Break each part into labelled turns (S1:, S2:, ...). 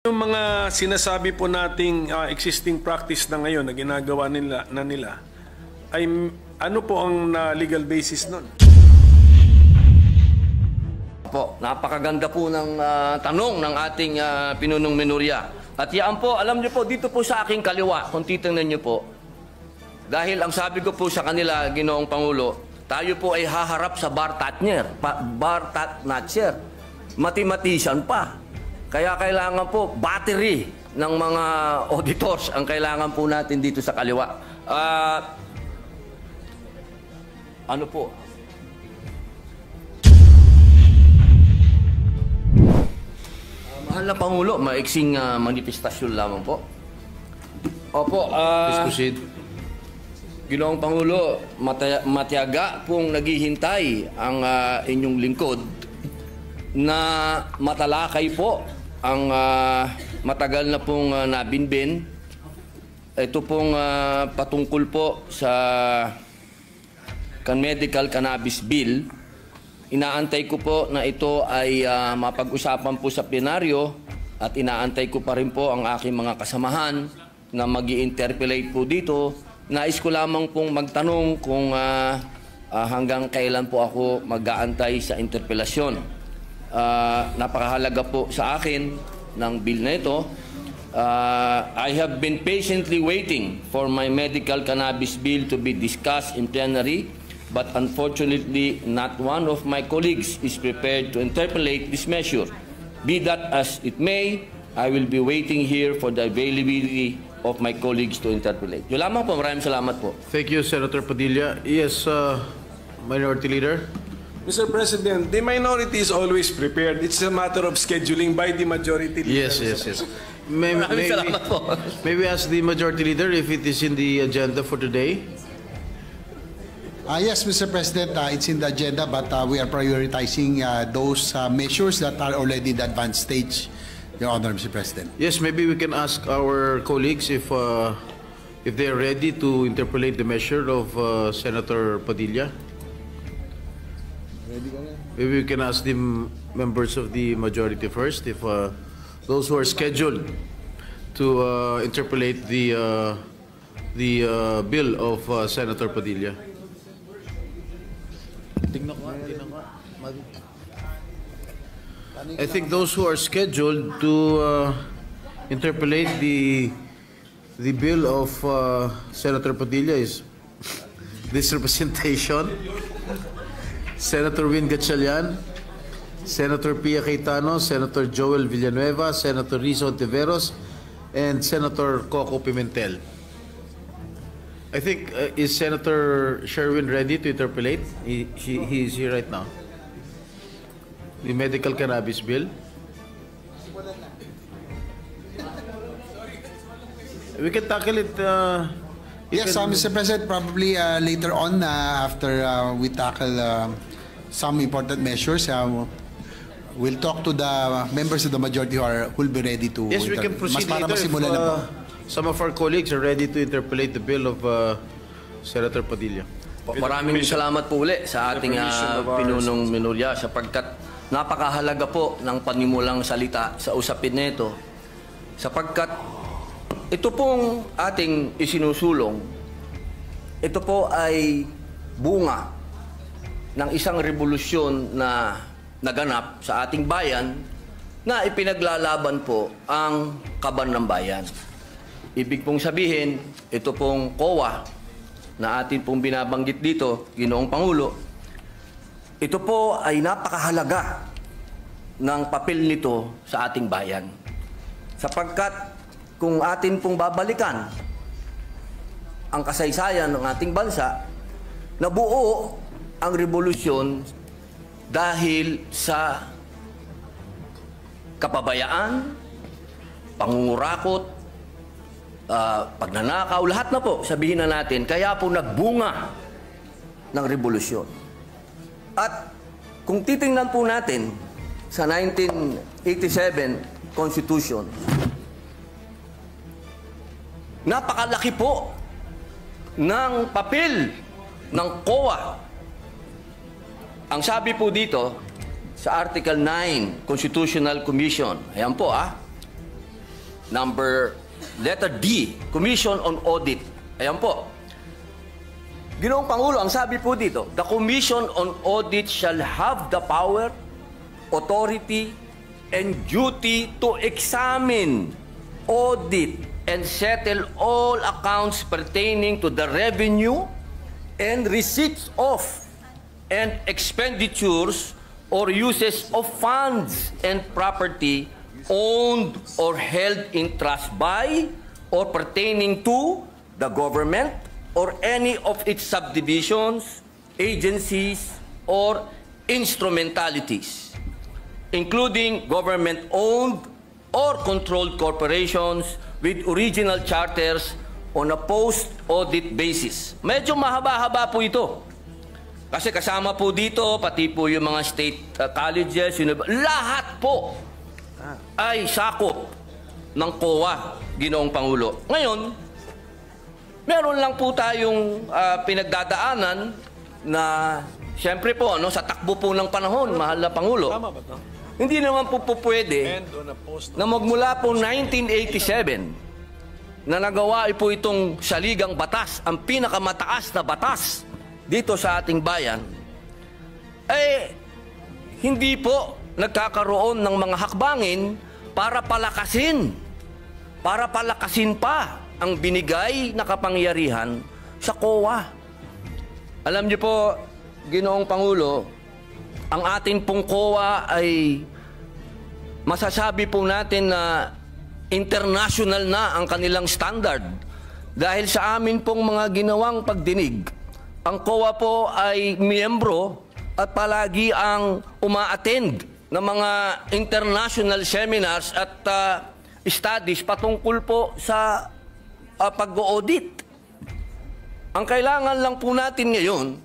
S1: Yung mga sinasabi po nating existing practice na ngayon na ginagawa nila ay ano po ang legal basis nun?
S2: Po, napakaganda po ng tanong ng ating pinunong minorya. At yan po, alam niyo po, dito po sa aking kaliwa, kung titingnan niyo po, dahil ang sabi ko po sa kanila, Ginoong Pangulo, tayo po ay haharap sa bar tatner, mathematician pa. Kaya kailangan po, battery ng mga auditors ang kailangan po natin dito sa kaliwa. Ano po? Mahal na Pangulo, maiksing manifestasyon lamang po. Opo,
S3: Please proceed.
S2: Ginoong Pangulo, matiyaga pong naghihintay ang inyong lingkod na matalakay po ang matagal na pong nabinbin. Ito pong patungkol po sa medical cannabis bill. Inaantay ko po na ito ay mapag-usapan po sa plenaryo at inaantay ko pa rin po ang aking mga kasamahan na mag-i-interpellate po dito. Nais ko lamang pong magtanong kung hanggang kailan po ako mag-aantay sa interpellasyon. Napakahalaga po sa akin ng bill na ito. I have been patiently waiting for my medical cannabis bill to be discussed in plenary, but unfortunately not one of my colleagues is prepared to interpolate this measure. Be that as it may, I will be waiting here for the availability of my colleagues to interpolate. Yun lamang po, maraming salamat po.
S3: Thank you, Senator Padilla. Yes, Minority Leader.
S1: Mr. President, the minority is always prepared. It's a matter of scheduling by the majority leader.
S3: Yes. May we ask the Majority Leader if it is in the agenda for today?
S4: Yes, Mr. President, it's in the agenda, but we are prioritizing those measures that are already in the advanced stage, Your Honor, Mr. President.
S3: Yes, maybe we can ask our colleagues if they are ready to interpolate the measure of Senator Padilla. Maybe we can ask the members of the majority first, if those who are scheduled to interpolate the bill of Senator Padilla. I think those who are scheduled to interpolate the bill of Senator Padilla is this representation, Senator Win Gatchalian, Senator Pia Cayetano, Senator Joel Villanueva, Senator Rizzo Ontiveros, and Senator Coco Pimentel. I think, is Senator Sherwin ready to interpolate? He is here right now. The medical cannabis bill. We can tackle it.
S4: Yes, Mr. President, probably later on after we tackle some important measures, we'll talk to the members of the majority who will be ready to.
S3: Yes, we can proceed later if some of our colleagues are ready to interpolate the bill of Senator Padilla.
S2: Maraming salamat po uli sa ating pinunong minorya sapagkat napakahalaga po ng panimulang salita sa usapin nito sapagkat ito pong ating isinusulong, ito po ay bunga ng isang revolusyon na naganap sa ating bayan na ipinaglalaban po ang kaban ng bayan. Ibig pong sabihin, ito pong COA na atin pong binabanggit dito, Ginoong Pangulo, ito po ay napakahalaga ng papel nito sa ating bayan. Sapagkat kung atin pong babalikan ang kasaysayan ng ating bansa, nabuo ang revolusyon dahil sa kapabayaan, pangungurakot, pagnanakaw, lahat na po, sabihin na natin, kaya po nagbunga ng revolusyon. At kung titingnan po natin sa 1987 Constitution, napakalaki po ng papel ng COA. Ang sabi po dito sa Article 9, Constitutional Commission, ayan po letter D, Commission on Audit. Ayan po. Ginoong Pangulo, ang sabi po dito, the Commission on Audit shall have the power, authority, and duty to examine, audit, and settle all accounts pertaining to the revenue and receipts of and expenditures or uses of funds and property owned or held in trust by or pertaining to the government or any of its subdivisions, agencies, or instrumentalities, including government-owned or controlled corporations with original charters on a post-audit basis. Medyo mahaba-haba po ito. Kasi kasama po dito, pati po yung mga state colleges, lahat po ay sakop ng COA, Ginoong Pangulo. Ngayon, meron lang po tayong pinagdadaanan na siyempre po, sa takbo po ng panahon, mahal na Pangulo.
S1: Tama ba ito?
S2: Hindi naman po pwede na magmula po 1987 na nagawa po itong saligang batas, ang pinakamataas na batas dito sa ating bayan, hindi po nagkakaroon ng mga hakbangin para palakasin pa ang binigay na kapangyarihan sa COA. Alam niyo po, Ginoong Pangulo, ang ating pong COA ay masasabi po natin na international na ang kanilang standard. Dahil sa amin pong mga ginawang pagdinig, ang COA po ay miyembro at palagi ang uma-attend ng mga international seminars at studies patungkol po sa pag-audit. Ang kailangan lang po natin ngayon,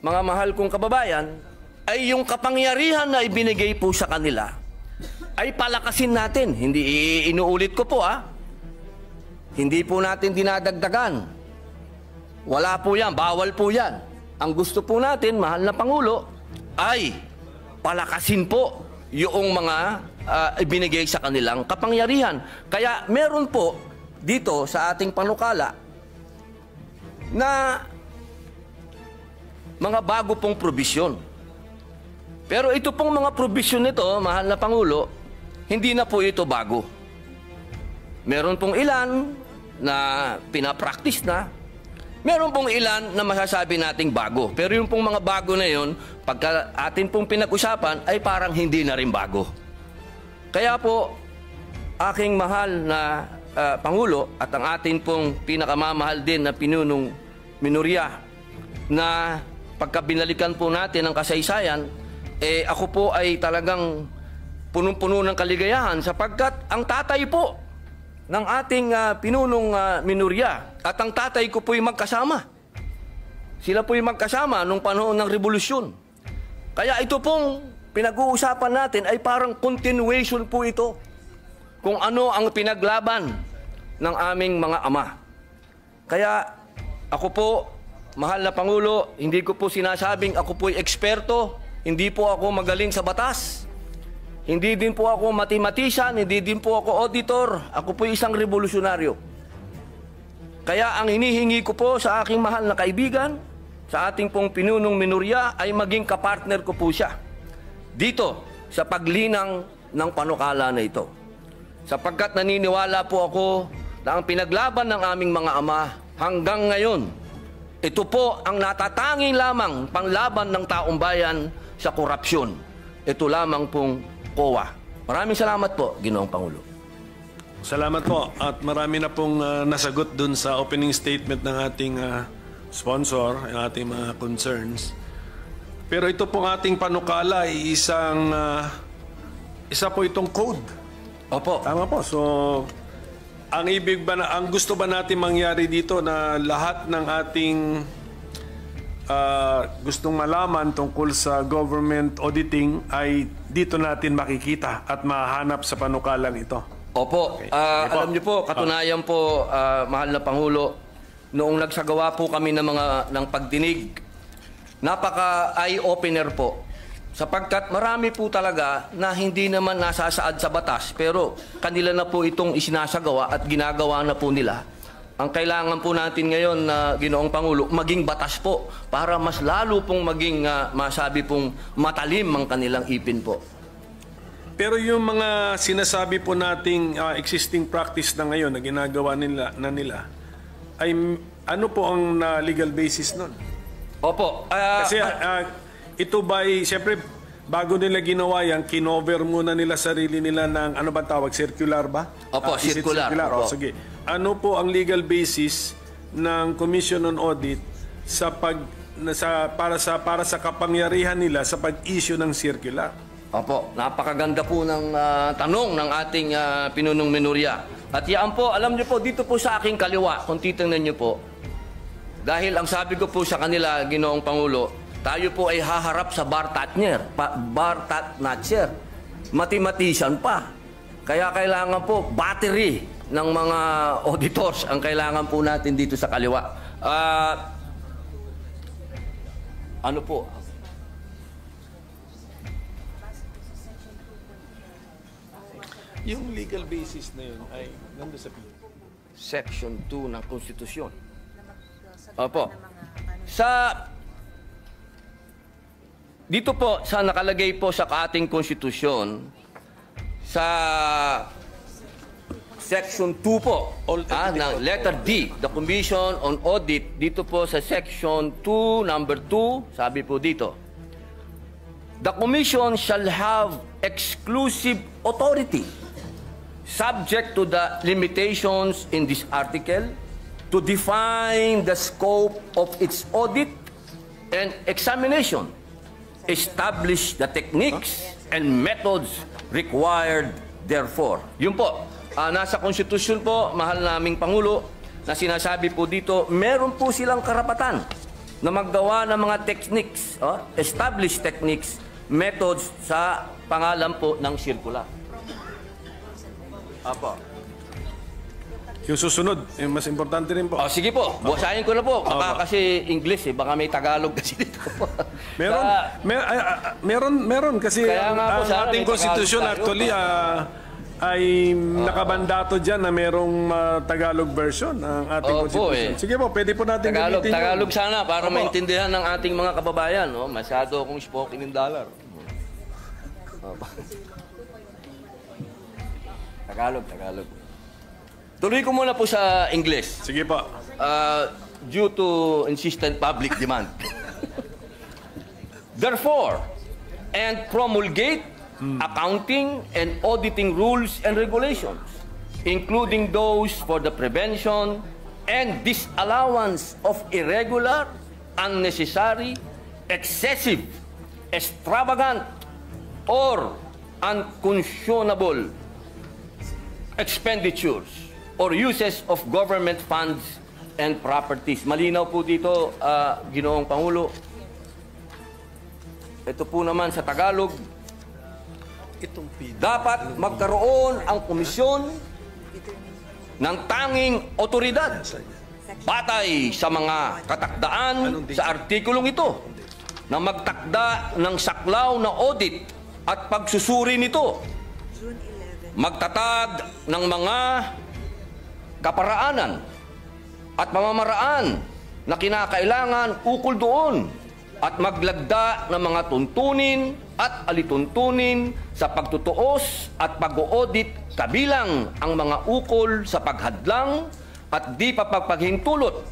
S2: mga mahal kong kababayan, ay yung kapangyarihan na ibinigay po sa kanila ay palakasin natin. Hindi inuulit ko po Hindi po natin dinadagdagan. Wala po yan, bawal po yan. Ang gusto po natin, mahal na Pangulo, ay palakasin po yung mga ibinigay sa kanilang kapangyarihan. Kaya meron po dito sa ating panukala na mga bago pong probisyon. Pero ito pong mga probisyon nito, mahal na Pangulo, hindi na po ito bago. Meron pong ilan na pinapractice na, meron pong ilan na masasabi nating bago. Pero yung pong mga bago na yun, pagka atin pong pinag-usapan, ay parang hindi na rin bago. Kaya po, aking mahal na Pangulo at ang atin pong pinakamamahal din na pinunong minorya na pagka binalikan po natin ang kasaysayan, ako po ay talagang punong-puno ng kaligayahan sapagkat ang tatay po ng ating pinunong minorya at ang tatay ko po'y magkasama. Sila po'y magkasama nung panahon ng revolusyon. Kaya ito pong pinag-uusapan natin ay parang continuation po ito kung ano ang pinaglaban ng aming mga ama. Kaya ako po, mahal na Pangulo, hindi ko po sinasabing ako po'y eksperto, hindi po ako magaling sa batas, hindi din po ako mathematician, hindi din po ako auditor, ako po'y isang revolusyonaryo. Kaya ang hinihingi ko po sa aking mahal na kaibigan, sa ating pong pinunong minorya, ay maging kapartner ko po siya dito sa paglinang ng panukala na ito. Sapagkat naniniwala po ako na ang pinaglaban ng aming mga ama hanggang ngayon, ito po ang natatanging lamang panglaban ng taong bayan sa korupsyon. Ito lamang pong COA. Maraming salamat po, Ginoong Pangulo.
S1: Salamat po. At marami na pong nasagot dun sa opening statement ng ating sponsor, ang ating mga concerns. Pero ito pong ating panukala ay isa po itong code.
S2: Opo.
S1: Tama po. So, ang gusto ba natin mangyari dito na lahat ng ating gustong malaman tungkol sa government auditing ay dito natin makikita at mahanap sa panukalang ito?
S2: Opo.
S1: Okay.
S2: Alam niyo po, katunayan po, mahal na Pangulo, noong nagsagawa po kami ng pagdinig, napaka eye-opener po Sapagkat marami po talaga na hindi naman nasasaad sa batas, pero kanila na po itong isinasagawa at ginagawa na po nila. Ang kailangan po natin ngayon na Ginoong Pangulo, maging batas po para mas lalo pong maging masabi pong matalim ang kanilang ipin po.
S1: Pero yung mga sinasabi po nating existing practice na ngayon na ginagawa nila ay ano po ang legal basis nun?
S2: Opo.
S1: Kasi ito ba'y, siyempre, bago nila ginawa yan, kinover muna nila sarili nila ng, ano ba tawag, circular ba?
S2: Opo,
S1: Is it
S2: circular.
S1: O,
S2: Opo.
S1: sige. Ano po ang legal basis ng Commission on Audit sa para sa kapangyarihan nila sa pag-issue ng circular?
S2: Opo, napakaganda po ng tanong ng ating pinunong minorya. At yan po, alam niyo po, dito po sa aking kaliwa, kung titingnan niyo po, dahil ang sabi ko po sa kanila, Ginoong Pangulo, tayo po ay haharap sa bar Tatnacher. Mathematician pa. Kaya kailangan po, battery ng mga auditors ang kailangan po natin dito sa kaliwa. Ano po?
S1: Yung legal basis na yun ay nandun sa
S2: Section 2 ng Konstitusyon. Opo. Dito po, sa nakalagay po sa ating konstitusyon, sa Section 2 po, ng letter D, the Commission on Audit, dito po sa Section 2, number 2, sabi po dito, the Commission shall have exclusive authority, subject to the limitations in this article, to define the scope of its audit and examination, establish the techniques and methods required therefore. Yun po, nasa konstitusyon po, mahal naming Pangulo, na sinasabi po dito, meron po silang karapatan na maggawa ng mga techniques, establish techniques, methods sa pangalan po ng circular. Apo.
S1: Yung susunod, yung mas importante rin po.
S2: Sige po, buwasahin ko na po. Baka kasi English baka may Tagalog kasi dito.
S1: Meron kasi
S2: Kaya nga po,
S1: ang
S2: sana
S1: ating
S2: may
S1: konstitusyon
S2: Tagalog tayo.
S1: actually ay nakabandato dyan na merong Tagalog version ng ating konstitusyon. Sige po, pwede po natin gamitin yun.
S2: Tagalog sana para maintindihan ng ating mga kababayan. Masyado akong spoken in dollar. Tagalog. Tuloy ko muna po sa English.
S1: Sige po.
S2: Due to insistent public demand. Therefore, and promulgate accounting and auditing rules and regulations, including those for the prevention and disallowance of irregular, unnecessary, excessive, extravagant, or unconscionable expenditures or uses of government funds and properties. Malinaw po dito, Ginoong Pangulo. Ito po naman sa Tagalog, dapat magkaroon ang komisyon ng tanging otoridad batay sa mga katakdaan sa artikulong ito na magtakda ng saklaw na audit at pagsusuri nito, magtatag ng mga kaparaanan at pamamaraan na kinakailangan ukol doon at maglagda ng mga tuntunin at alituntunin sa pagtutuos at pag-audit kabilang ang mga ukol sa paghadlang at di paghintulot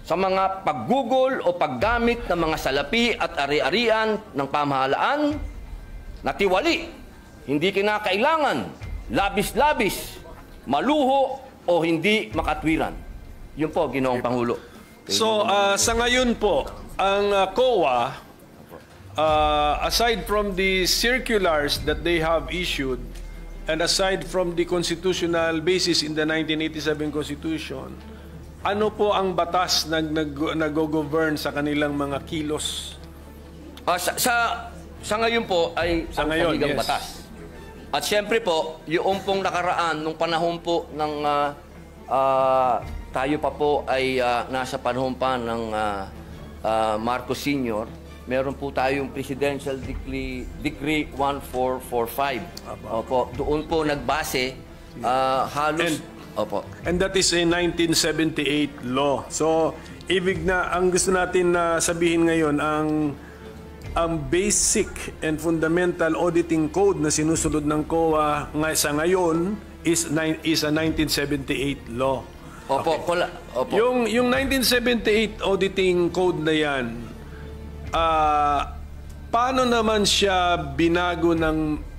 S2: sa mga paggugol o paggamit ng mga salapi at ari-arian ng pamahalaan na tiwali, hindi kinakailangan, labis-labis, maluho o hindi makatwiran. Yun po, Ginoong Pangulo.
S1: So, sa ngayon po, ang COA, aside from the circulars that they have issued, and aside from the constitutional basis in the 1987 Constitution, ano po ang batas na nag-govern sa kanilang mga kilos?
S2: Sa ngayon po ay
S1: Sa
S2: ang
S1: ngayon,
S2: saligang
S1: yes.
S2: batas. At siyempre po, yung pong nakaraan, nung panahon po ng tayo pa po ay nasa panahon pa ng Marcos Sr., meron po tayong Presidential Decree 1445. Opo, doon po nagbase halos... Opo.
S1: And that is a 1978 law. So, ibig na, ang gusto natin na sabihin ngayon, ang basic and fundamental auditing code na sinusunod ng COA sa ngayon is a 1978 law.
S2: Opo, opo.
S1: Yung 1978 auditing code na yan, paano naman siya binago ng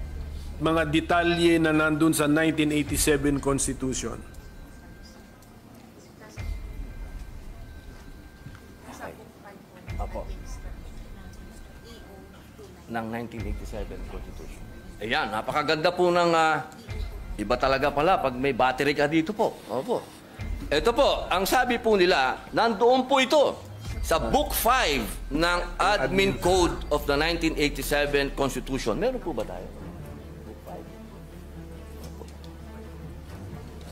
S1: mga detalye na nandun sa 1987 Constitution?
S2: Opo. Ng 1987 Constitution. Ayan, napakaganda po ng iba talaga pala pag may battery ka dito po. Opo. Ito po, ang sabi po nila, nandoon po ito sa Book 5 ng Admin Code of the 1987 Constitution. Meron po ba tayo? Book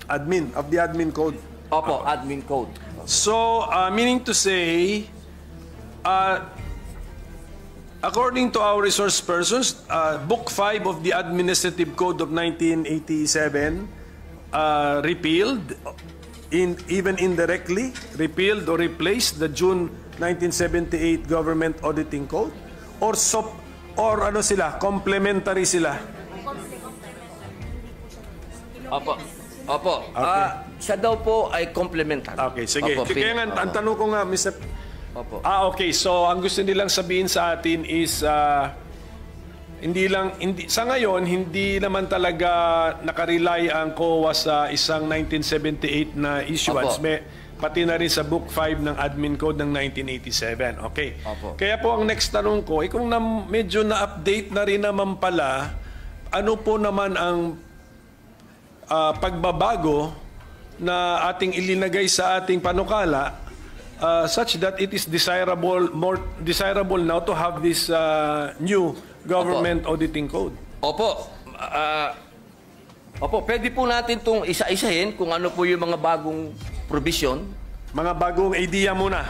S2: 5.
S1: Of the Admin Code.
S2: Opo, Admin Code.
S1: So, meaning to say, according to our resource persons, Book 5 of the Administrative Code of 1987 repealed, even indirectly, repealed or replaced the June 1978 Government Auditing Code? Or ano sila, complementary sila?
S2: Opo. Opo. Siya daw po ay complementary.
S1: Okay, sige.
S2: Opo,
S1: Kaya nga, ang tanong ko nga, Mr.
S2: Opo.
S1: Okay. So, ang gusto nilang sabihin sa atin is, sa ngayon, hindi naman talaga nakarely ang COA sa isang 1978 na issuance. Pati na rin sa Book 5 ng Admin Code ng 1987. Okay.
S2: Opo.
S1: Kaya po ang next tanong ko, kung medyo na-update na rin naman pala, ano po naman ang pagbabago na ating ilinagay sa ating panukala such that it is more desirable now to have this new Government Auditing Code?
S2: Opo. Opo, pwede po natin itong isa-isahin kung ano po yung mga bagong provision.
S1: Mga bagong idea muna.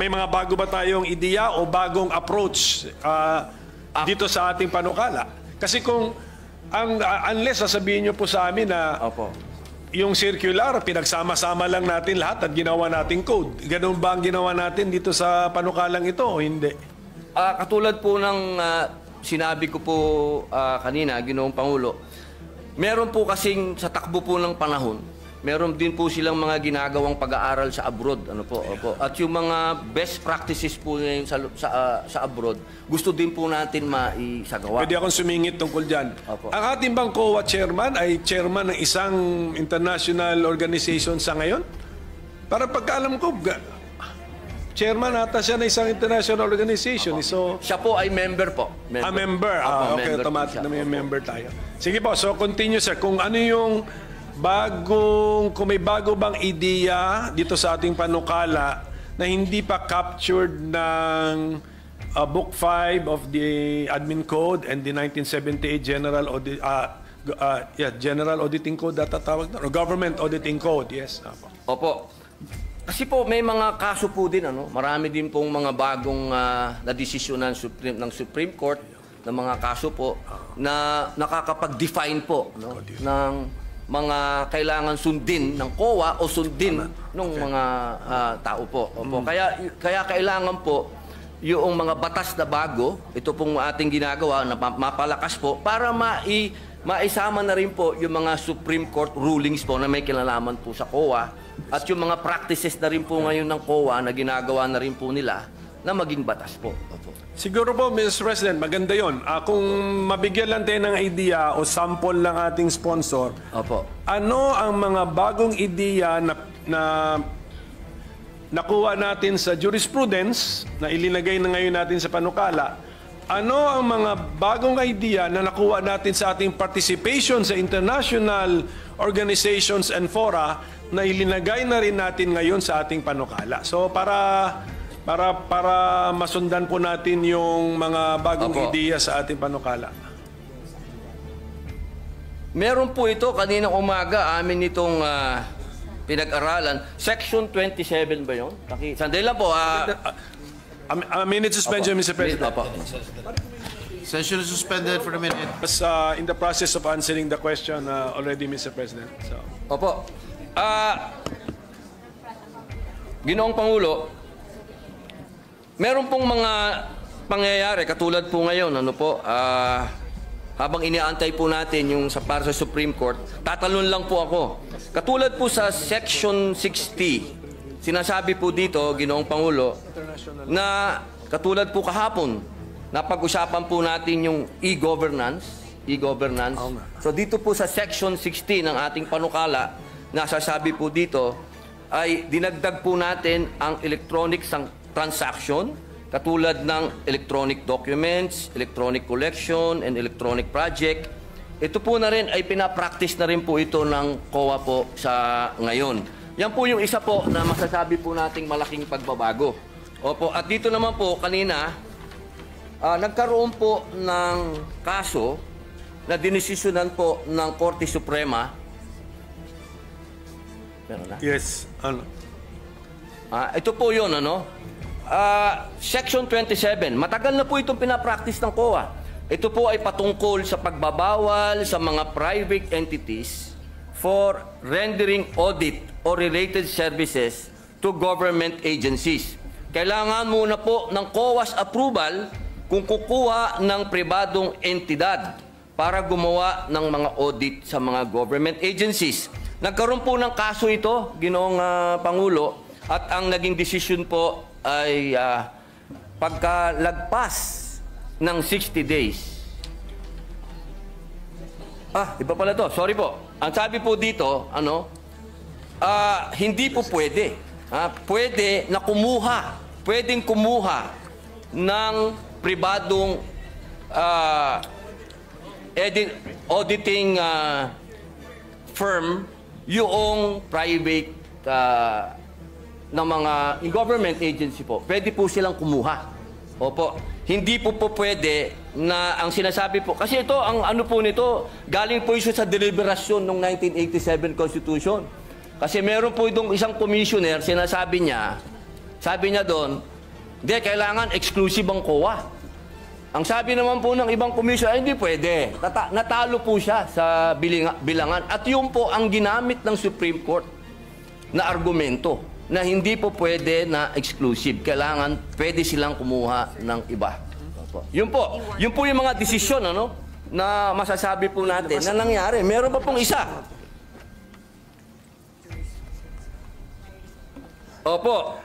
S1: May mga bago ba tayong idea o bagong approach dito sa ating panukala? Kasi kung unless sasabihin nyo po sa amin na yung circular, pinagsama-sama lang natin lahat at ginawa nating code. Ganun ba ang ginawa natin dito sa panukalang ito o hindi?
S2: Katulad po ng sinabi ko po kanina, Ginoong Pangulo, meron po kasing sa takbo po ng panahon, meron din po silang mga ginagawang pag-aaral sa abroad. Ano po? Opo. At yung mga best practices po ngayon sa abroad, gusto din po natin maisagawa.
S1: Pwede akong sumingit tungkol dyan.
S2: Opo.
S1: Ang ating bang COA chairman ay chairman ng isang international organization sa ngayon? Para pagkaalam ko, chairman ata siya ng isang international organization. So,
S2: siya po ay member po.
S1: Member.
S2: Opo,
S1: Okay,
S2: member
S1: automatic
S2: po siya.
S1: na may member tayo. Sige po, so continue sir. Kung ano yung kung may bago bang ideya dito sa ating panukala na hindi pa captured ng Book 5 of the Admin Code and the 1978 General Auditing Code tatawag na, or Government Auditing Code, yes.
S2: Opo. Kasi po may mga kaso po din, marami din pong mga bagong na desisyon ng Supreme Court na mga kaso po na nakakapag-define po ng mga kailangan sundin ng COA o sundin ng mga tao po. Opo. Kaya kailangan po yung mga batas na bago, ito pong ating ginagawa na mapalakas po para maisama na rin po yung mga Supreme Court rulings po na may kinalaman po sa COA at yung mga practices na rin po ngayon ng COA na ginagawa na rin po nila na maging batas po. Opo.
S1: Siguro po, Mr. President, maganda yon. Kung mabigyan lang tayo ng idea o sample ng ating sponsor,
S2: Opo.
S1: Ano ang mga bagong ideya na nakuha natin sa jurisprudence, na ilinagay na ngayon natin sa panukala? Ano ang mga bagong idea na nakuha natin sa ating participation sa international organizations and fora na ilinagay na rin natin ngayon sa ating panukala? So para masundan po natin yung mga bagong ideya sa ating panukala.
S2: Meron po ito, kaninang umaga, amin itong pinag-aralan. Section 27 ba yun? Sandali lang po.
S1: A minute suspension, Mr. President.
S2: Opo.
S3: Session is suspended for a minute.
S1: Was in the process of answering the question already, Mr. President. So,
S2: Opo. Ginoong Pangulo, meron pong mga pangyayari katulad po ngayon, ano po, habang iniaantay po natin yung para sa Supreme Court, tatalon lang po ako. Katulad po sa Section 60, sinasabi po dito, Ginoong Pangulo, na katulad po kahapon, napag-usapan po natin yung e-governance. So dito po sa Section 60 ng ating panukala, nasasabi po dito, ay dinagdag po natin ang electronic transaction, katulad ng electronic documents, electronic collection, and electronic project. Ito po na rin ay pinapractice na rin po ito ng COA po sa ngayon. Yan po yung isa po na masasabi po nating malaking pagbabago. Opo, at dito naman po kanina, nagkaroon po ng kaso na dinesisyonan po ng Korte Suprema. Meron na?
S1: yes. Ano?
S2: Ito po yun, ano? Section 27, matagal na po itong pinapractice ng COA. Ito po ay patungkol sa pagbabawal sa mga private entities for rendering audit or related services to government agencies. Kailangan muna po ng COA's approval kung kukuha ng pribadong entidad para gumawa ng mga audit sa mga government agencies. Nagkaroon po ng kaso ito, Ginoong Pangulo, at ang naging decision po ay pagkalagpas ng 60 days. Iba pala to. Sorry po. Ang sabi po dito, hindi po pwede. Pwede na pwedeng kumuha ng pribadong auditing firm yung private ng mga government agency po. Pwede po silang kumuha. Opo. Hindi po pwede na ang sinasabi po. Kasi ito, ang ano po nito, galing po ito sa deliberasyon ng 1987 Constitution. Kasi meron po itong isang commissioner, sinasabi niya, sabi niya doon, hindi, kailangan exclusive ang COA. Ang sabi naman po ng ibang commission, ay hindi pwede. Natalo po siya sa bilangan. At yun po ang ginamit ng Supreme Court na argumento na hindi po pwede na exclusive. Kailangan pwede silang kumuha ng iba. Yun po yung mga desisyon na masasabi po natin na nangyari. Meron pa pong isa. Opo.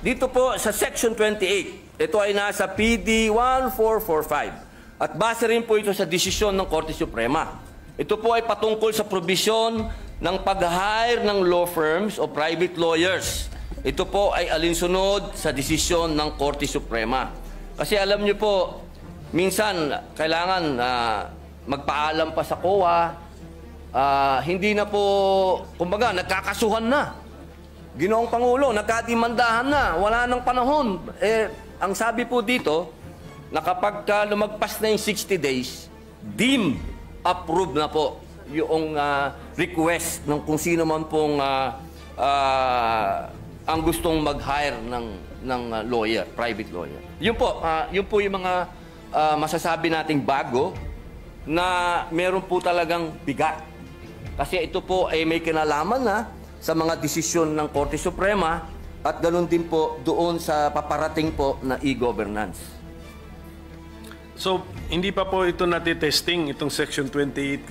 S2: Dito po sa Section 28, ito ay nasa PD 1445. At base rin po ito sa desisyon ng Korte Suprema. Ito po ay patungkol sa probisyon ng pag-hire ng law firms o private lawyers. Ito po ay alinsunod sa desisyon ng Korte Suprema. Kasi alam niyo po, minsan kailangan magpaalam pa sa COA, hindi na po, kumbaga, nagkakasuhan na. Ginoong Pangulo, nagkadimandahan na, wala nang panahon. Ang sabi po dito, na kapag lumagpas na yung 60 days, deemed approved na po yung request ng kung sino man pong ang gustong mag-hire ng lawyer, private lawyer. Yun po yung mga masasabi nating bago na meron po talagang bigat. Kasi ito po ay may kinalaman na sa mga desisyon ng Korte Suprema at ganoon din po doon sa paparating po na e-governance.
S1: So, hindi pa po ito natitesting, itong Section 28,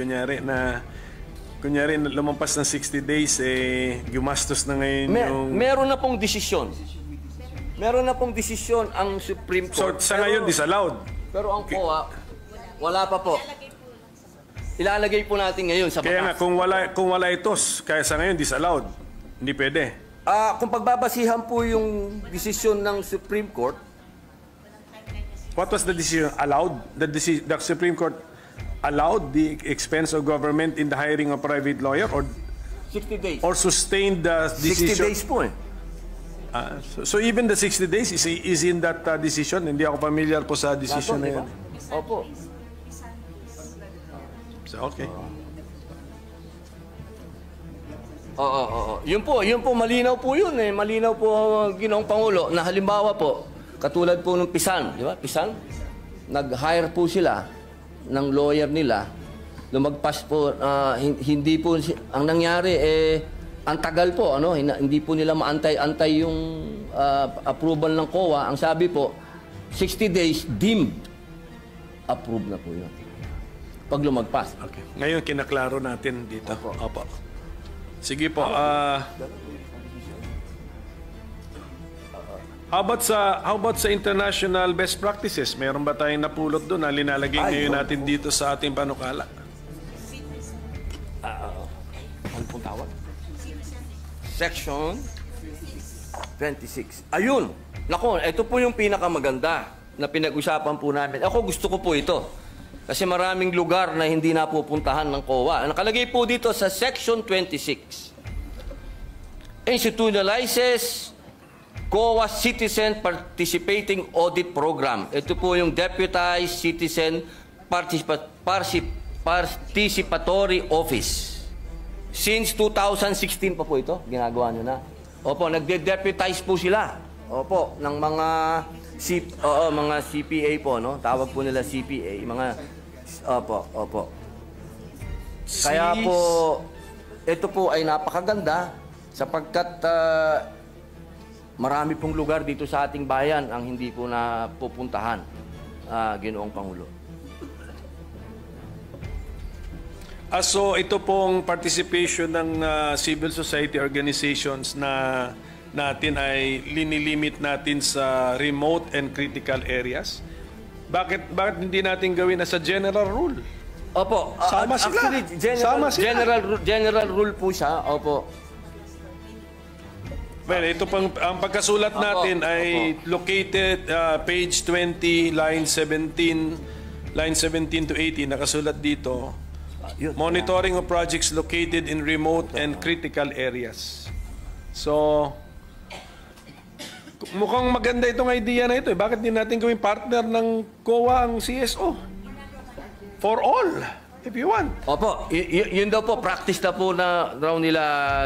S1: kunyari lumampas ng 60 days, gumastos na ngayon yung...
S2: Meron na pong desisyon. Meron na pong desisyon ang Supreme Court.
S1: So, sa ngayon, disallowed?
S2: Pero ang COA, wala pa po. Ilalagay po natin ngayon sa batas.
S1: Kaya nga, kung wala ito, kaya sa ngayon, disallowed. Hindi pwede.
S2: Kung pagbabasihan po yung desisyon ng Supreme Court,
S1: what was the decision? Allowed? The Supreme Court allowed the expense of government in the hiring of private lawyer or
S2: 60 days.
S1: Or sustained the
S2: 60
S1: decision?
S2: days po
S1: So even the 60 days is in that decision? Hindi ako familiar po sa decision na yan.
S2: Opo.
S1: So, okay.
S2: Oo. Yun po, malinaw po yun eh. Malinaw po, Ginoong Pangulo, na halimbawa po, katulad po ng Pisan, di ba? Pisan, nag-hire po sila ng lawyer nila, lumagpas po, hindi po, ang nangyari ang tagal po, ano, hindi po nila maantay-antay yung approval ng COA. Ang sabi po, 60 days, deemed approved na po yun. Pag lumagpas.
S1: Okay. Ngayon, kinaklaro natin dito. Opo. Sige po. How about sa international best practices? Meron ba tayong napulot doon na linalagay ngayon natin dito sa ating panukala?
S2: Ano pong tawag? Section 26. Ayun! Nako, ito po yung pinakamaganda na pinag-usapan po namin. Ako gusto ko po ito. Kasi maraming lugar na hindi napupuntahan ng COA. Nakalagay po dito sa Section 26. Institutionalizes COA Citizen Participating Audit Program. Ito po yung Deputized Citizen Participatory Office. Since 2016 pa po ito, ginagawa nyo na. Opo, nagde-deputize po sila. Opo, ng mga mga CPA po, no? Tawag po nila CPA, mga opo. Kaya po ito po ay napakaganda sapagkat marami pong lugar dito sa ating bayan ang hindi po napupuntahan, Ginoong Pangulo.
S1: So ito pong participation ng civil society organizations na natin ay linilimit natin sa remote and critical areas. Bakit hindi natin gawin as a general rule?
S2: Opo.
S1: Sama sila.
S2: Actually,
S1: Sama sila.
S2: general rule po siya. Opo.
S1: Well, ito pang ang pagkasulat natin ay located page 20 line 17 to 18 nakasulat dito. Monitoring of projects located in remote and critical areas. So, mukhang maganda itong idea na ito. Bakit din natin gawing partner ng COA ang CSO? For all, if you want.
S2: Opo, yun daw po, practice na po na raw nila,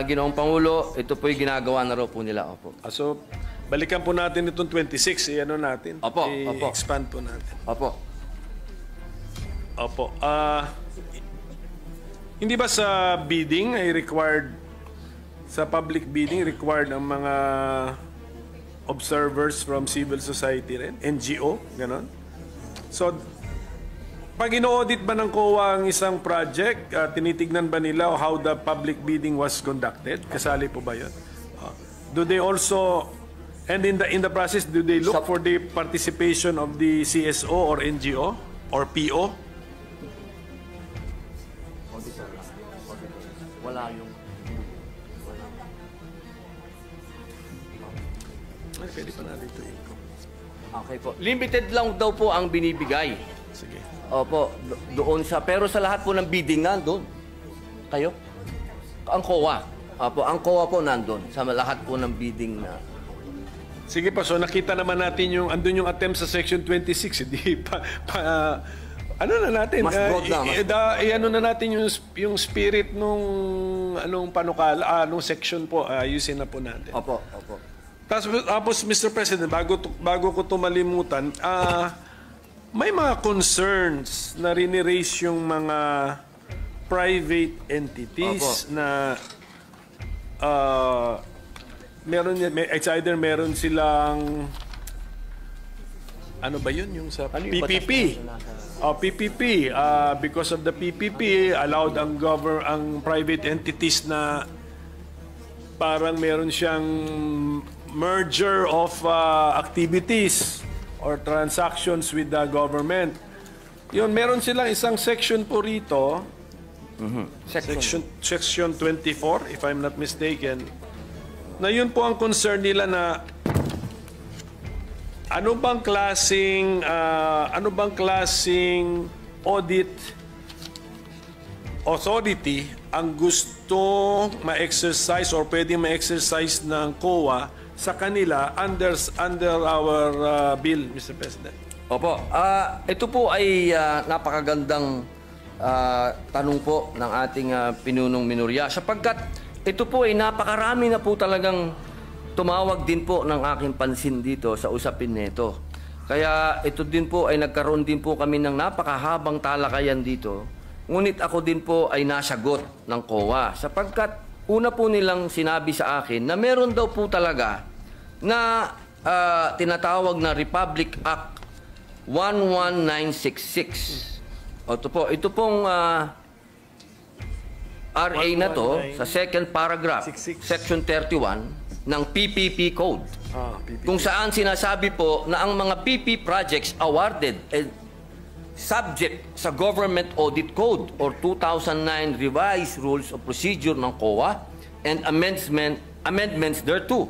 S2: Ginoong Pangulo. Ito po yung ginagawa na raw po nila. Opo.
S1: So, balikan po natin itong 26. Ano natin?
S2: Opo.
S1: I-expand po natin.
S2: Opo.
S1: Hindi ba sa bidding ay required, sa public bidding, required ang mga observers from civil society rin? NGO? Ganon? So, pag ino-audit ba ng COA ang isang project, tinitignan ba nila how the public bidding was conducted? Kasali po ba yun? Do they also, and in the process, do they look for the participation of the CSO or NGO or PO?
S2: Wala yung...
S1: Ay, pwede pa natin ito.
S2: Okay po. Limited lang daw po ang binibigay.
S1: Sige.
S2: Opo, doon sa... Pero sa lahat po ng bidding nandun. Kayo? Ang COA. Opo, ang COA po nandun. Sa lahat po ng bidding na...
S1: Sige pa, so nakita naman natin yung... Andun yung attempt sa Section 26. Hindi ano na natin?
S2: Mas broad na.
S1: Ano na natin yung spirit nung anong panukala, nung section po, ayusin na po natin.
S2: Opo.
S1: Tapos, Mr. President, bago ko tumalimutan, may mga concerns na riniraise yung mga private entities na it's either meron silang ano ba yun yung sa PPP? PPP. Because of the PPP, allowed ang private entities na parang meron siyang merger of activities or transactions with the government. Yun, meron silang isang section po rito, section 24, if I'm not mistaken, na yun po ang concern nila na ano bang klaseng audit authority ang gusto ma-exercise or pwedeng ma-exercise ng COA sa kanila under our bill, Mr. President?
S2: Opo. Ito po ay napakagandang tanong po ng ating pinunong minorya sapagkat ito po ay napakarami na po talagang tumawag din po ng aking pansin dito sa usapin nito. Kaya ito din po ay nagkaroon din po kami ng napakahabang talakayan dito. Ngunit ako din po ay nasagot ng COA sapagkat una po nilang sinabi sa akin na meron daw po talaga na tinatawag na Republic Act 11966. Ito pong RA na to sa second paragraph, section 31 ng PPP Code. Kung saan sinasabi po na ang mga PP projects awarded subject sa Government Audit Code or 2009 Revised Rules of Procedure ng COA and amendments thereto.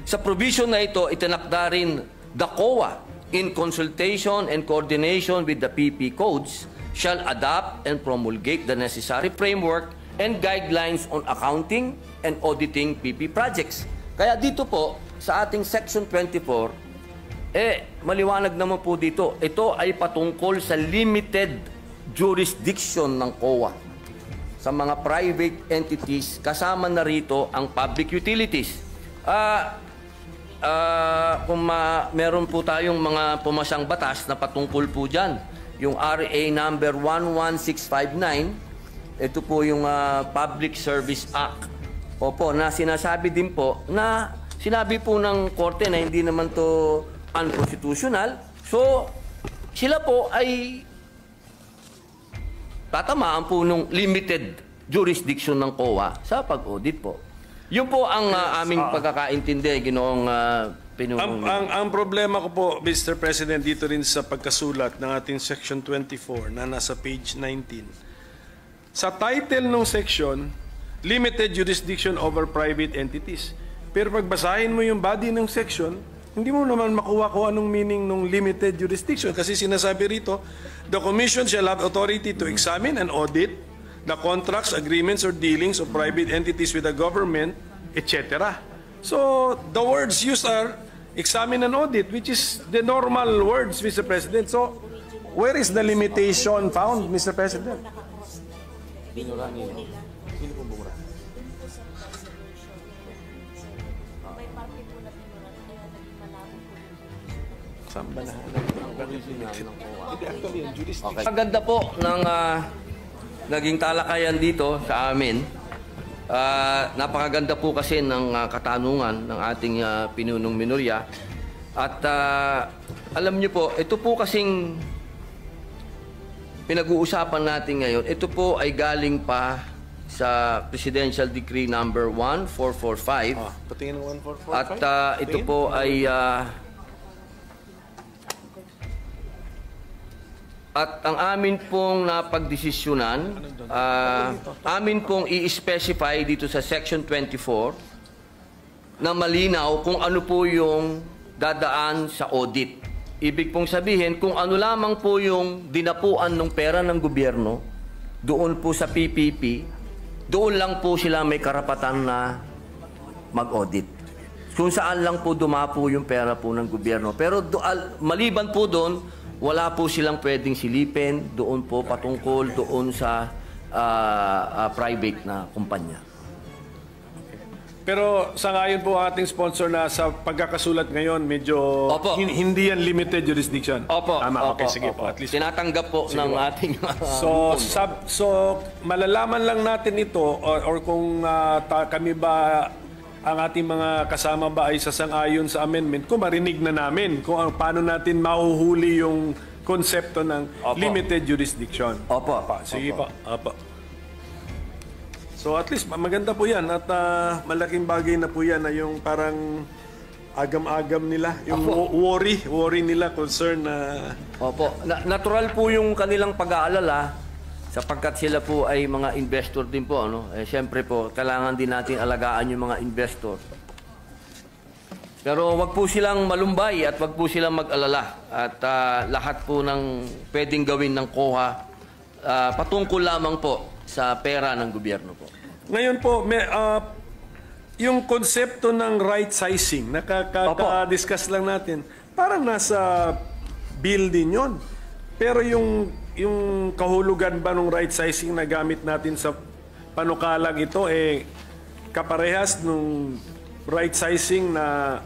S2: Sa provision na ito, itinakda rin the COA in consultation and coordination with the PP codes shall adopt and promulgate the necessary framework and guidelines on accounting and auditing PP projects. Kaya dito po, sa ating Section 24, maliwanag naman po dito, ito ay patungkol sa limited jurisdiction ng COA sa mga private entities, kasama na rito ang public utilities. Kung meron po tayong mga pumasang batas na patungkol po dyan, yung RA number 11659, ito po yung Public Service Act. Opo, na sinasabi din po na sinabi po ng korte na hindi naman to unconstitutional. So, sila po ay tatamaan po ng limited jurisdiction ng COA sa pag-audit po. Yun po ang aming pagkakaintindi, Ginoong Pinunong.
S1: Ang problema ko po, Mr. President, dito rin sa pagkasulat ng ating Section 24 na nasa page 19. Sa title ng section, limited jurisdiction over private entities. Pero pagbasahin mo yung body ng section, hindi mo naman makuha kung anong meaning ng limited jurisdiction. Kasi sinasabi rito, the Commission shall have authority to examine and audit the contracts, agreements, or dealings of private entities with the government, etc. So, the words used are examine and audit, which is the normal words, Mr. President. So, where is the limitation found, Mr. President?
S2: Maganda po ng naging talakayan dito sa amin. Napakaganda po kasi ng katanungan ng ating pinunong minorya. At alam niyo po, ito po kasing pinag-uusapan natin ngayon, ito po ay galing pa sa Presidential Decree number 1445.
S1: Patingin ng 1445.
S2: At ito po ay at ang amin pong napagdesisyonan, amin pong i-specify dito sa Section 24 na malinaw kung ano po yung dadaan sa audit. Ibig pong sabihin, kung ano lamang po yung dinapuan ng pera ng gobyerno, doon po sa PPP, doon lang po sila may karapatan na mag-audit. Kung saan lang po dumapo yung pera po ng gobyerno. Pero maliban po doon, wala po silang pwedeng silipin doon po patungkol doon sa private na kumpanya.
S1: Pero sa ngayon po ating sponsor na sa pagkakasulat ngayon, medyo hindi yan limited jurisdiction.
S2: Opo.
S1: Tama, okay,
S2: Opo,
S1: sige
S2: opo.
S1: po. At least,
S2: tinatanggap po ng ating
S1: So, malalaman lang natin ito or kung kami ba, ang ating mga kasama ba ay sasang-ayon sa amendment, kung marinig na namin kung paano natin mahuhuli yung konsepto ng limited jurisdiction.
S2: Opo.
S1: Sige po. Opo. So at least maganda po yan at malaking bagay na po yan na yung parang agam-agam nila, yung worry nila, concern na...
S2: Opo. Natural po yung kanilang pag-aalala sapagkat sila po ay mga investor din po. Ano? Siyempre po, kailangan din natin alagaan yung mga investor. Pero wag po silang malumbay at wag po silang mag-alala. At lahat po ng pwedeng gawin ng COA patungkol lamang po sa pera ng gobyerno po.
S1: Ngayon po, yung konsepto ng right sizing, nakaka-discuss lang natin, parang nasa bill din yun. Pero yung kahulugan ba ng right sizing na gamit natin sa panukalang ito, kaparehas nung right sizing na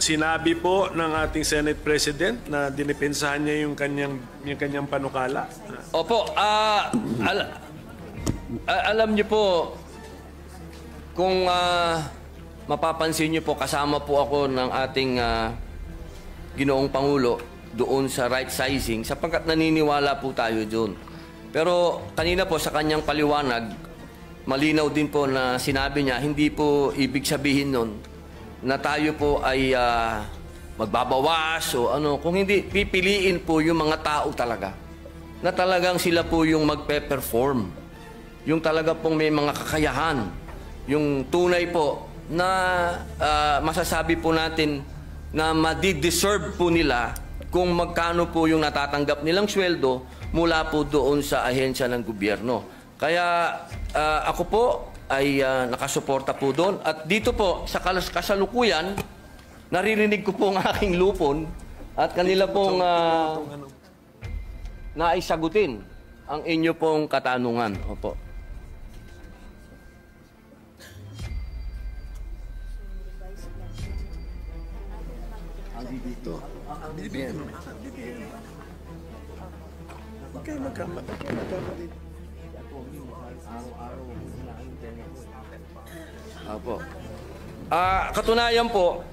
S1: sinabi po ng ating Senate President na dinipensahan niya yung kanyang panukala.
S2: Opo, alam niyo po, kung mapapansin niyo po, kasama po ako ng ating Ginoong Pangulo doon sa right sizing sapagkat naniniwala po tayo doon. Pero kanina po sa kanyang paliwanag, malinaw din po na sinabi niya, hindi po ibig sabihin nun na tayo po ay magbabawas o ano. Kung hindi, pipiliin po yung mga tao talaga na talagang sila po yung magpe-perform. Yung talaga pong may mga kakayahan. Yung tunay po na masasabi po natin na madi-deserve po nila kung magkano po yung natatanggap nilang sweldo mula po doon sa ahensya ng gobyerno. Kaya ako po ay nakasuporta po doon. At dito po, sa kasalukuyan, naririnig ko po ang aking lupon at kanila pong naisagutin ang inyo pong katanungan. Opo.
S1: Okay, magkamali.
S2: Opo. Katunayan po,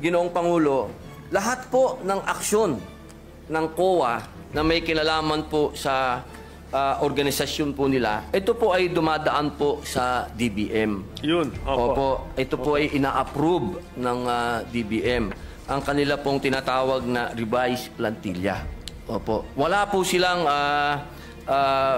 S2: Ginoong Pangulo, lahat po ng aksyon ng COA na may kinalaman po sa organisasyon po nila, ito po ay dumadaan po sa DBM.
S1: Yun,
S2: Opo. Ito po ay ina-approve ng DBM. Ang kanila pong tinatawag na revised plantilla. Opo. Wala po silang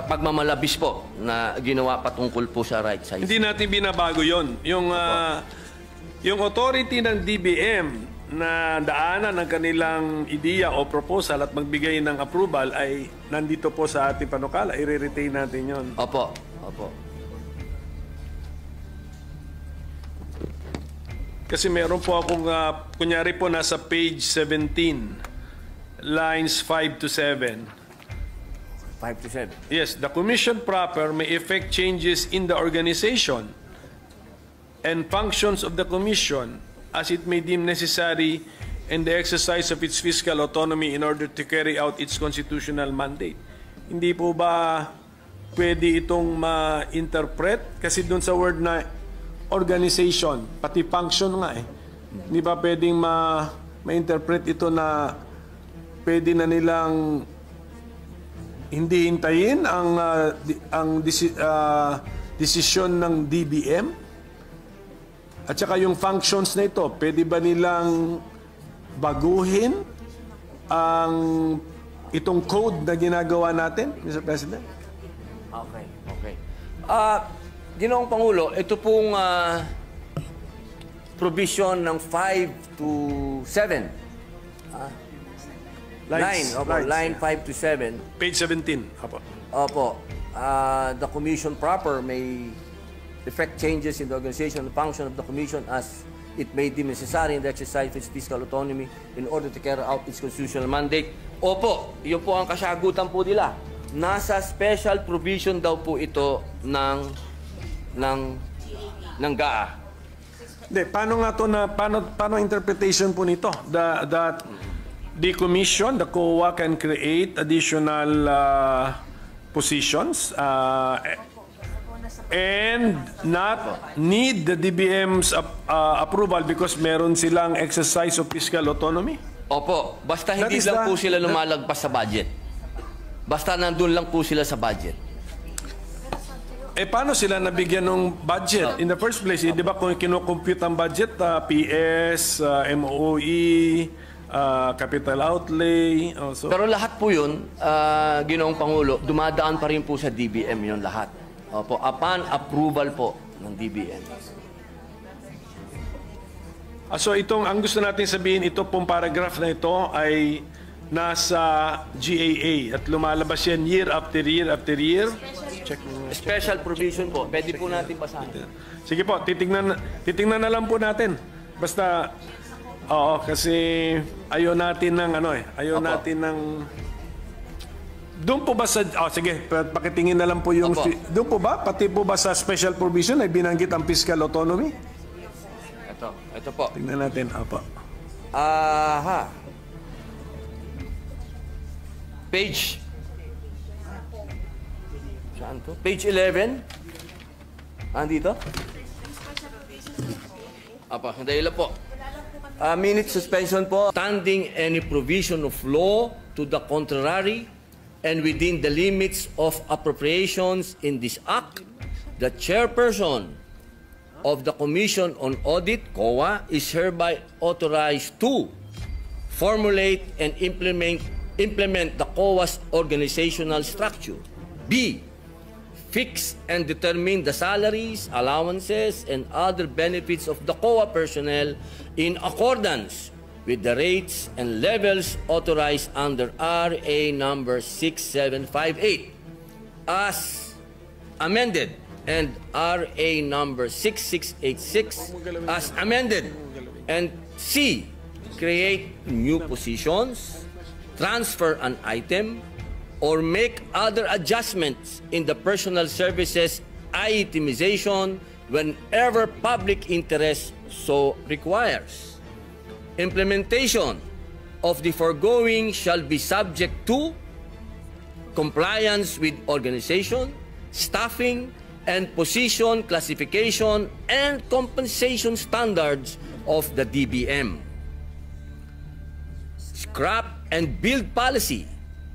S2: pagmamalabis po na ginawa patungkol po sa right side.
S1: Hindi natin binabago yon. Yung authority ng DBM na daanan ng kanilang ideya o proposal at magbigay ng approval ay nandito po sa ating panukala. I-retain natin yon.
S2: Opo. Opo.
S1: Kasi meron po akong, kunyari po nasa page 17, lines 5 to 7.
S2: 5 to 7.
S1: Yes, the commission proper may effect changes in the organization and functions of the commission as it may deem necessary in the exercise of its fiscal autonomy in order to carry out its constitutional mandate. Hindi po ba pwede itong ma-interpret? Kasi dun sa word na organization, pati function nga eh. Hindi ba pwedeng ma-interpret ito na pwede na nilang hindi hintayin ang desisyon ng DBM? At saka yung functions na ito, pwede ba nilang baguhin itong code na ginagawa natin, Mr. President?
S2: Okay. Okay. Ginoong Pangulo, ito pong provision ng 5 to 7. Line 5 to 7.
S1: Page 17. Apo.
S2: Opo. The commission proper may effect changes in the organization and function of the commission as it may deem necessary in the exercise of its fiscal autonomy in order to carry out its constitutional mandate. Opo, yun po ang kasagutan po nila. Nasa special provision daw po ito ng GAA.
S1: Hindi, paano nga to na paano interpretation po nito? The commission, the COA can create additional positions and not need the DBM's approval because meron silang exercise of fiscal autonomy?
S2: Opo, basta hindi lang po sila lumalagpas sa budget. Basta nandun lang po sila sa budget.
S1: Eh, paano sila nabigyan ng budget? In the first place, di ba kung kinocompute ang budget, PS, MOE, capital outlay, also.
S2: Pero lahat po yun, Ginoong Pangulo, dumadaan pa rin po sa DBM yun lahat. Opo, upon approval po ng DBM.
S1: So ang gusto natin sabihin, ito pong paragraph na ito ay nasa GAA at lumalabas yan year after year after year. Check mo.
S2: Special provision po, pwede po natin basahin.
S1: Sige po, titingnan na lang po natin. Basta, oo, kasi ayaw natin ng ayaw
S2: Opo.
S1: natin ng Doon po ba sa... Oh, sige, pakitingin na lang po yung...
S2: Opo.
S1: Doon po ba? Pati po ba sa special provision ay binanggit ang fiscal autonomy?
S2: Ito po.
S1: Tingnan natin. Opo.
S2: Aha. Page. Saan to? Page 11. Andito? Apa, sandali lang po. Minute suspension po. Standing any provision of law to the contrary and within the limits of appropriations in this act, the chairperson of the Commission on Audit, COA, is hereby authorized to formulate and implement the COA's organizational structure. B. Fix and determine the salaries, allowances, and other benefits of the COA personnel in accordance with the rates and levels authorized under RA number 6758 as amended and RA number 6686 as amended. And C. Create new positions, transfer an item, or make other adjustments in the personal services itemization whenever public interest so requires. Implementation of the foregoing shall be subject to compliance with organization, staffing, and position classification and compensation standards of the DBM. Scrap and build policy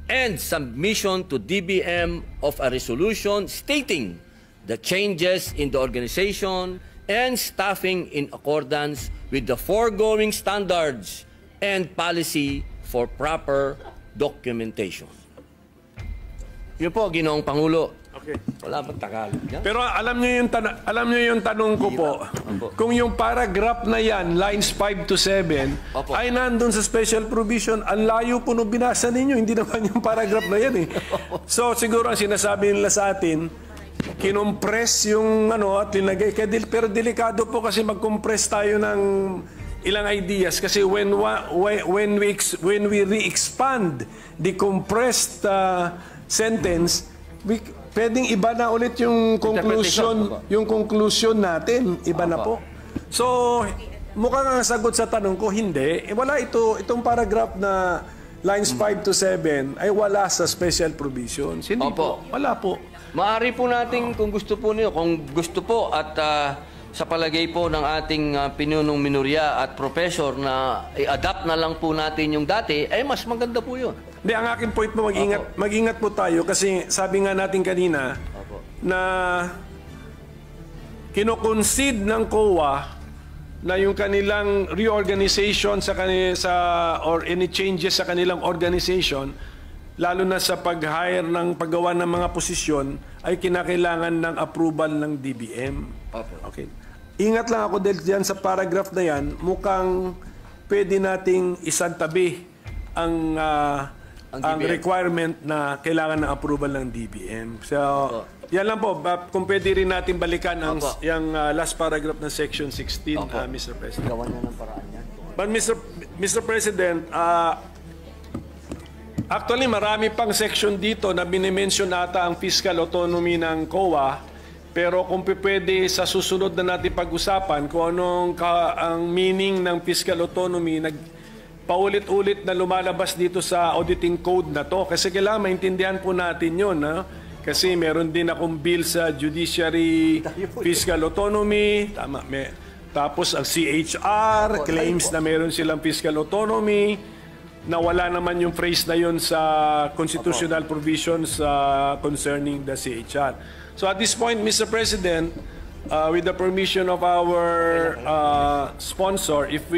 S2: and submission to DBM of a resolution stating the changes in the organization and staffing in accordance with the foregoing standards and policy for proper documentation. Yun po, Ginoong Pangulo.
S1: Okay.
S2: Wala bang Tagalog yan?
S1: Pero alam niyo yung tanong ko po. Kung yung paragraph na yan, lines 5 to 7,
S2: Opo.
S1: ay nandun sa special provision, ang layo po nung binasa ninyo, hindi naman yung paragraph na yan eh. So siguro ang sinasabi nila sa atin, kinompress yung ano at linagay. Pero delikado po kasi mag-compress tayo ng ilang ideas kasi when we re-expand the compressed sentence, pwedeng iba na ulit yung conclusion natin, iba na po. So mukhang ang sagot sa tanong ko hindi. Wala itong paragraph na lines 5 to 7 ay wala sa special provisions. Hindi po. Wala po.
S2: Maaari po natin kung gusto po niyo, at sa palagay po ng ating pinunong minorya at professor na i-adapt na lang po natin yung dati, ay mas maganda po yun.
S1: Hindi, ang aking point po, mag-ingat po tayo kasi sabi nga natin kanina na kino-concede ng COA na yung kanilang reorganization or any changes sa kanilang organization, lalo na sa pag-hire ng paggawa ng mga posisyon, ay kinakailangan ng approval ng DBM. Okay. Ingat lang ako dahil diyan sa paragraph na yan, mukhang pwede nating isantabi ang requirement na kailangan ng approval ng DBM. So, yan lang po. Kung pwede rin natin balikan ang yung last paragraph ng Section 16, Mr. President.
S2: Gawan na ng paraan yan.
S1: But Mr. President, actually marami pang section dito na binimension ata ang fiscal autonomy ng COA. Pero kung pwede sa susunod na natin pag-usapan kung anong ang meaning ng fiscal autonomy, paulit-ulit na lumalabas dito sa auditing code na to. Kasi kailangan maintindihan po natin yun. Kasi meron din akong bill sa judiciary fiscal autonomy. Tama. Tapos ang CHR claims na meron silang fiscal autonomy. Na wala naman yung phrase na yun sa constitutional provisions concerning the CHR. So at this point, Mr. President, with the permission of our sponsor, if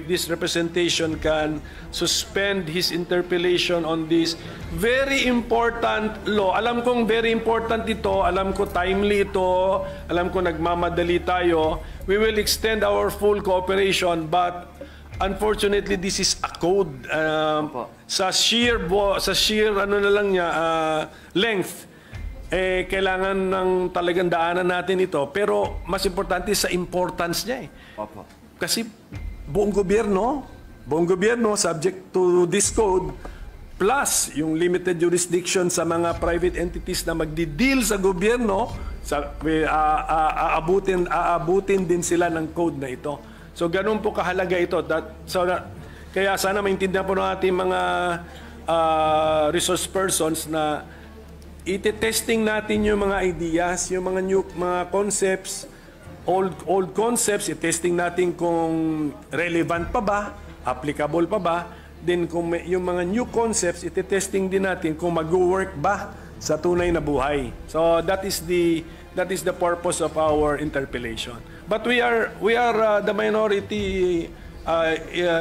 S1: this representation can suspend his interpellation on this very important law. Alam kong very important ito, alam ko timely ito, alam ko nagmamadali tayo. We will extend our full cooperation, but unfortunately this is a code sa sheer length. Kailangan ng talagang daanan natin ito. Pero mas importante sa importance niya Kasi buong gobyerno, subject to this code, plus yung limited jurisdiction sa mga private entities na magdi-deal sa gobyerno, aabutin din sila ng code na ito. So ganun po kahalaga ito. Kaya sana maintindihan po ng ating mga resource persons na iti-testing natin yung mga ideas, yung mga new mga concepts, old concepts, i-testing natin kung relevant pa ba, applicable pa ba. Then kung yung mga new concepts, iti-testing din natin kung mag-work ba sa tunay na buhay. So that is the purpose of our interpellation. But we are the minority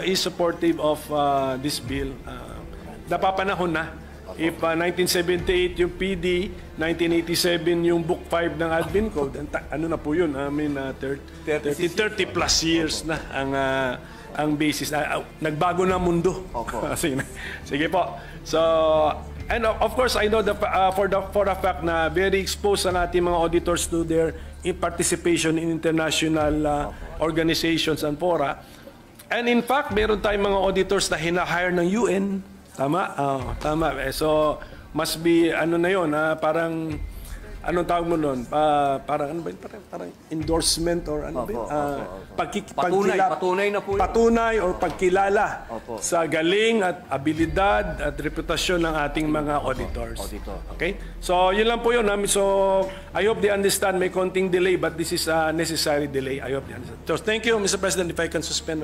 S1: is supportive of this bill. Napapanahon na. If 1978 yung PD, 1987 yung Book 5 ng Admin Code, ano na po yun? I mean, 30 plus years na ang basis. Nagbago na mundo. Sige po. So, and of course, I know for a fact na very exposed ang ating mga auditors to their participation in international organizations and fora. And in fact, meron tayong mga auditors na hinahire ng UN. Tama? Tama. So, must be, ano na yun, parang, anong tawag mo nun? Parang, ano ba yun? Parang endorsement or ano ba yun?
S2: Patunay na po yun.
S1: Patunay or pagkilala sa galing at abilidad at reputasyon ng ating mga auditors. Okay? So, yun lang po yun. So, I hope they understand may konting delay but this is a necessary delay. I hope they understand. So, thank you, Mr. President, if I can suspend my